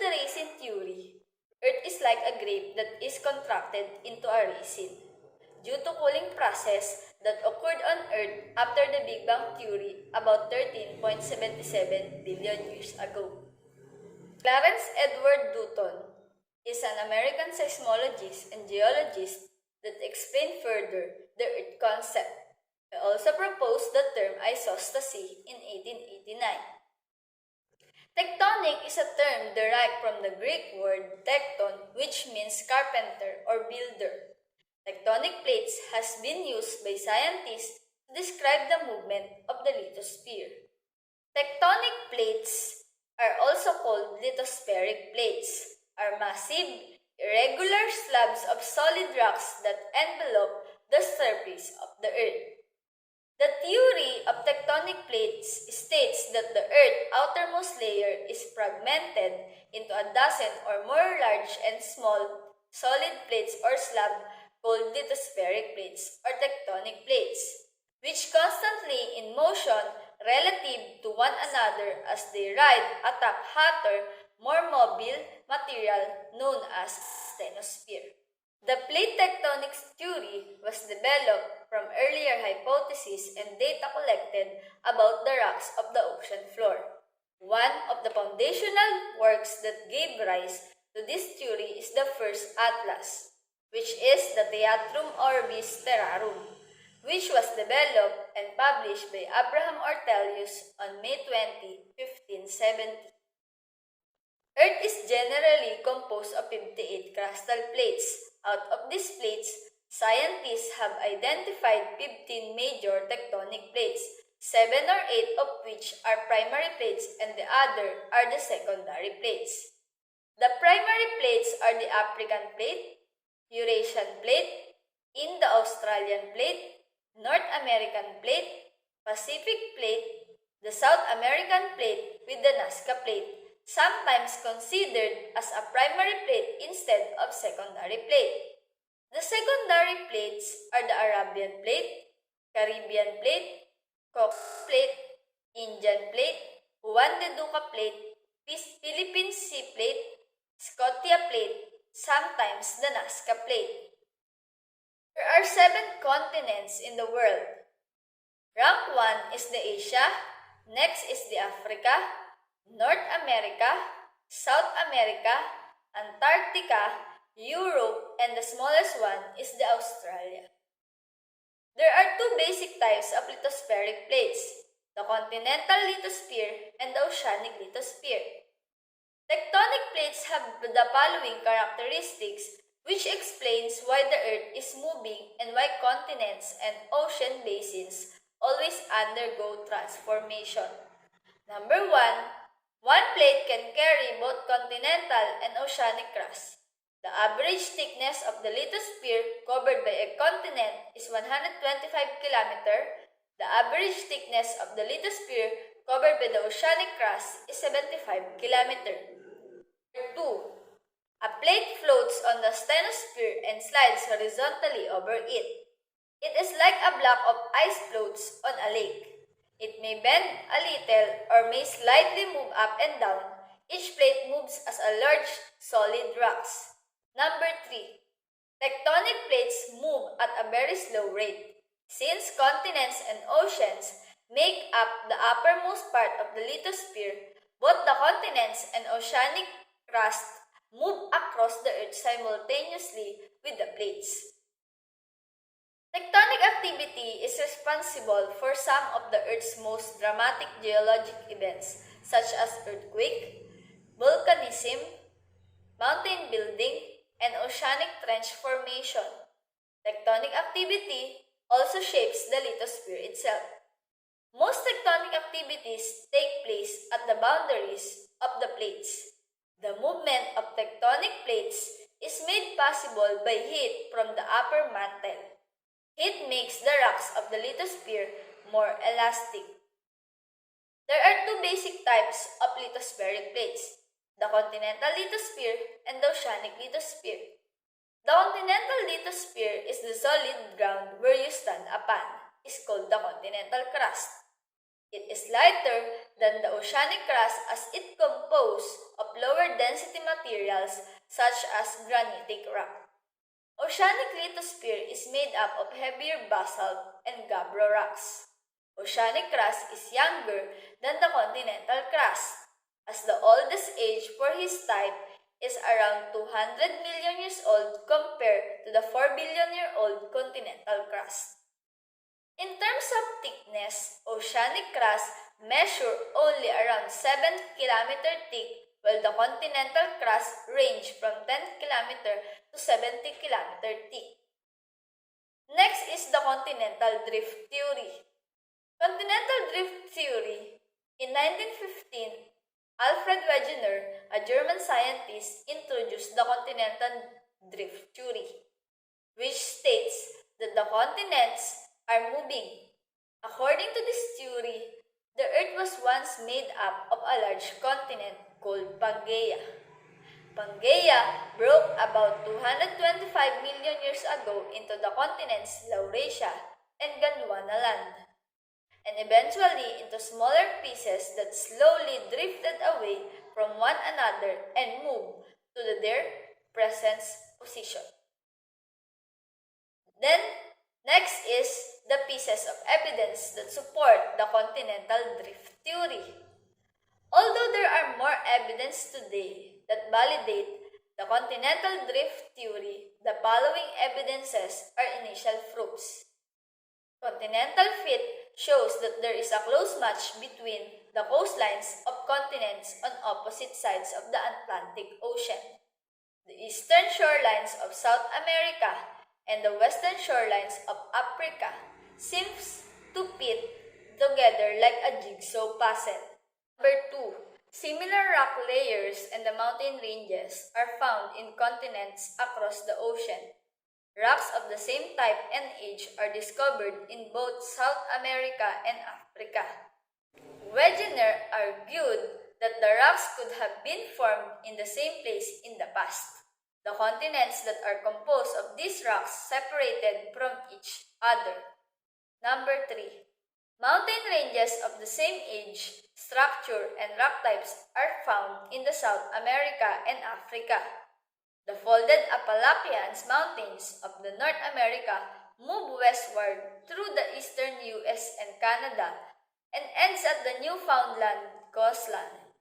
the raisin theory, Earth is like a grape that is contracted into a raisin due to cooling process that occurred on Earth after the Big Bang theory about 13.77 billion years ago. Clarence Edward Dutton is an American seismologist and geologist that explained further the Earth concept. He also proposed the term isostasy in 1889. Tectonic is a term derived from the Greek word tecton, which means carpenter or builder. Tectonic plates has been used by scientists to describe the movement of the lithosphere. Tectonic plates are also called lithospheric plates, are massive, irregular slabs of solid rocks that envelope the surface of the Earth. The theory of tectonic plates states that the Earth's outermost layer is fragmented into a dozen or more large and small solid plates or slabs called lithospheric plates or tectonic plates, which constantly in motion relative to one another as they ride atop hotter, more mobile material known as stenosphere. The plate tectonics theory was developed from earlier hypotheses and data collected about the rocks of the ocean floor. One of the foundational works that gave rise to this theory is the first atlas, which is the Theatrum Orbis Terrarum, which was developed and published by Abraham Ortelius on May 20, 1570. Earth is generally composed of 58 crustal plates. Out of these plates, scientists have identified 15 major tectonic plates, 7 or 8 of which are primary plates and the other are the secondary plates. The primary plates are the African plate, Eurasian plate, Indo-Australian plate, North American plate, Pacific plate, the South American plate with the Nazca plate, sometimes considered as a primary plate instead of secondary plate. The secondary plates are the Arabian plate, Caribbean plate, Cook plate, Indian plate, Juan de Duca plate, Philippine Sea plate, Scotia plate, sometimes the Nazca plate. There are 7 continents in the world. Rank 1 is the Asia, next is the Africa, North America, South America, Antarctica, Europe, and the smallest one is the Australia. There are 2 basic types of lithospheric plates, the Continental Lithosphere and the Oceanic Lithosphere. Tectonic plates have the following characteristics which explains why the Earth is moving and why continents and ocean basins always undergo transformation. Number 1, one plate can carry both continental and oceanic crust. The average thickness of the lithosphere covered by a continent is 125 km. The average thickness of the lithosphere covered by the oceanic crust is 75 km. 2. A plate floats on the stenosphere and slides horizontally over it. It is like a block of ice floats on a lake. It may bend a little or may slightly move up and down. Each plate moves as a large, solid rocks. Number 3. Tectonic plates move at a very slow rate. Since continents and oceans make up the uppermost part of the lithosphere, both the continents and oceanic crust move across the Earth simultaneously with the plates. Tectonic activity is responsible for some of the Earth's most dramatic geologic events such as earthquake, volcanism, mountain building, and oceanic trench formation. Tectonic activity also shapes the lithosphere itself. Most tectonic activities take place at the boundaries of the plates. The movement of tectonic plates is made possible by heat from the upper mantle. Heat makes the rocks of the lithosphere more elastic. There are 2 basic types of lithospheric plates, the continental lithosphere and the oceanic lithosphere. The continental lithosphere is the solid ground where you stand upon. It's called the continental crust. It is lighter than the oceanic crust as it composed of lower density materials such as granitic rock. Oceanic lithosphere is made up of heavier basalt and gabbro rocks. Oceanic crust is younger than the continental crust, as the oldest age for his type is around 200 million years old compared to the 4 billion year old continental crust. In terms of thickness, oceanic crust measure only around 7 km thick, while the continental crust range from 10 km to 70 km thick. Next is the continental drift theory. Continental drift theory. In 1915, Alfred Wegener, a German scientist, introduced the continental drift theory, which states that the continents are moving. According to this theory, the Earth was once made up of a large continent called Pangaea. Pangaea broke about 225 million years ago into the continents Laurasia and Gondwana land, and eventually into smaller pieces that slowly drifted away from one another and moved to their present position. Then, next is the pieces of evidence that support the continental drift theory. Although there are more evidence today that validate the continental drift theory, the following evidences are initial proofs. Continental fit shows that there is a close match between the coastlines of continents on opposite sides of the Atlantic Ocean. The eastern shorelines of South America and the western shorelines of Africa seems to fit together like a jigsaw puzzle. Number 2. Similar rock layers and the mountain ranges are found in continents across the ocean. Rocks of the same type and age are discovered in both South America and Africa. Wegener argued that the rocks could have been formed in the same place in the past. The continents that are composed of these rocks separated from each other. Number 3. Mountain ranges of the same age, structure, and rock types are found in the South America and Africa. The folded Appalachian Mountains of the North America move westward through the eastern US and Canada and ends at the Newfoundland coastline.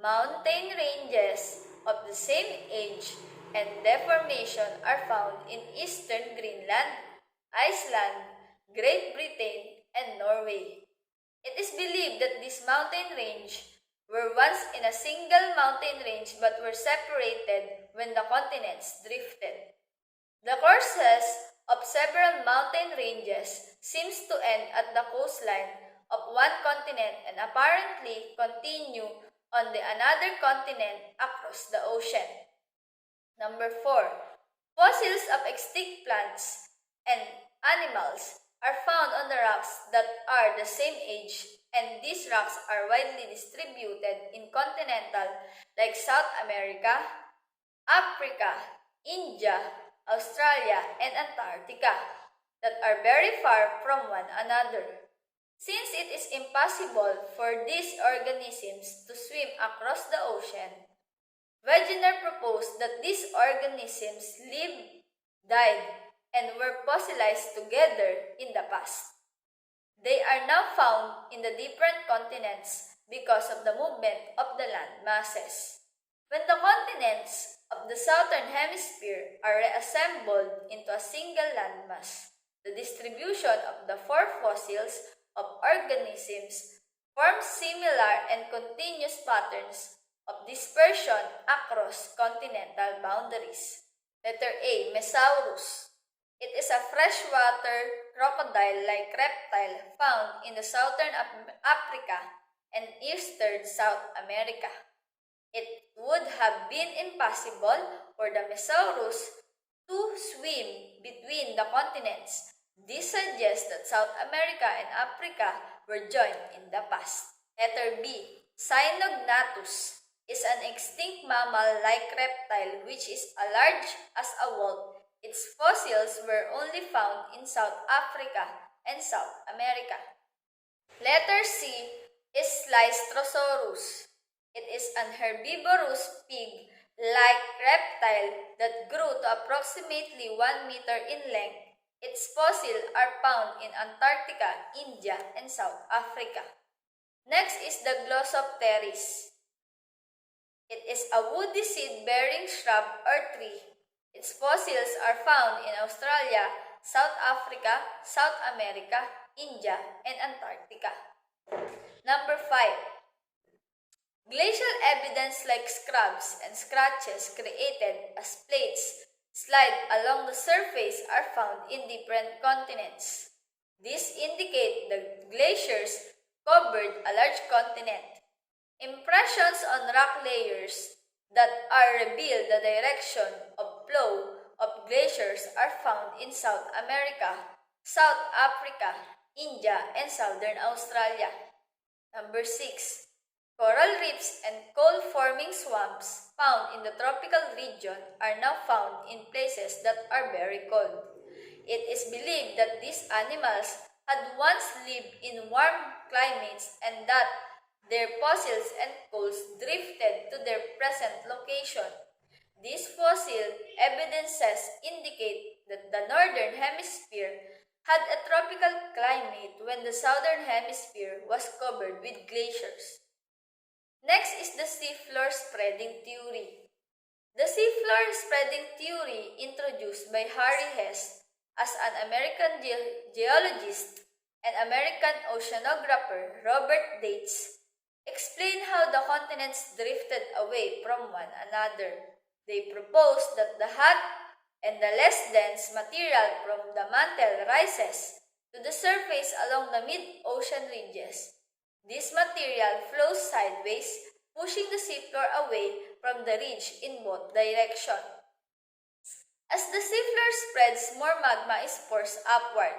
Mountain ranges of the same age and deformation are found in eastern Greenland, Iceland, Great Britain, and Norway. It is believed that this mountain range were once in a single mountain range but were separated when the continents drifted. The courses of several mountain ranges seems to end at the coastline of one continent and apparently continue on the another continent across the ocean. Number 4. Fossils of extinct plants and animals are found on the rocks that are the same age, and these rocks are widely distributed in continental like South America, Africa, India, Australia, and Antarctica that are very far from one another. Since it is impossible for these organisms to swim across the ocean, Wegener proposed that these organisms lived, died, and were fossilized together in the past. They are now found in the different continents because of the movement of the land masses. When the continents of the southern hemisphere are reassembled into a single landmass, the distribution of the four fossils of organisms forms similar and continuous patterns of dispersion across continental boundaries. Letter A. Mesaurus. It is a freshwater crocodile-like reptile found in the southern Africa and eastern South America. It would have been impossible for the Mesaurus to swim between the continents. This suggests that South America and Africa were joined in the past. Letter B. Cynognathus is an extinct mammal-like reptile which is as large as a wolf. Its fossils were only found in South Africa and South America. Letter C. is Lystrosaurus. It is an herbivorous pig-like reptile that grew to approximately 1 meter in length. Its fossils are found in Antarctica, India, and South Africa. Next is the Glossopteris. It is a woody seed-bearing shrub or tree. Its fossils are found in Australia, South Africa, South America, India, and Antarctica. Number 5. Glacial evidence like scrubs and scratches created as plates slide along the surface are found in different continents. These indicate that glaciers covered a large continent. Impressions on rock layers that are reveal the direction of flow of glaciers are found in South America, South Africa, India, and Southern Australia. Number 6. Coral reefs and coal-forming swamps found in the tropical region are now found in places that are very cold. It is believed that these animals had once lived in warm climates and that their fossils and coals drifted to their present location. These fossil evidences indicate that the northern hemisphere had a tropical climate when the southern hemisphere was covered with glaciers. Next is the seafloor spreading theory. The seafloor spreading theory, introduced by Harry Hess as an American geologist and American oceanographer Robert Dates, explain how the continents drifted away from one another. They proposed that the hot and the less dense material from the mantle rises to the surface along the mid-ocean ridges. This material flows sideways, pushing the seafloor away from the ridge in both directions. As the seafloor spreads, more magma is forced upward,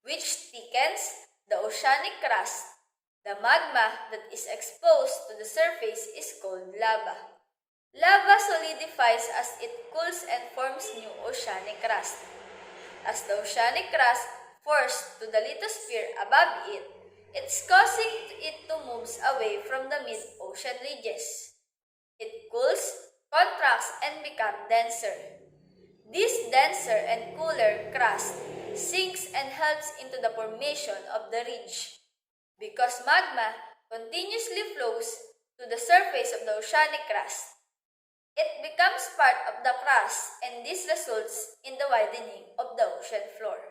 which thickens the oceanic crust. The magma that is exposed to the surface is called lava. Lava solidifies as it cools and forms new oceanic crust. As the oceanic crust forced to the lithosphere above it, it's causing it to move away from the mid-ocean ridges. It cools, contracts, and becomes denser. This denser and cooler crust sinks and helps into the formation of the ridge. Because magma continuously flows to the surface of the oceanic crust, it becomes part of the crust and this results in the widening of the ocean floor.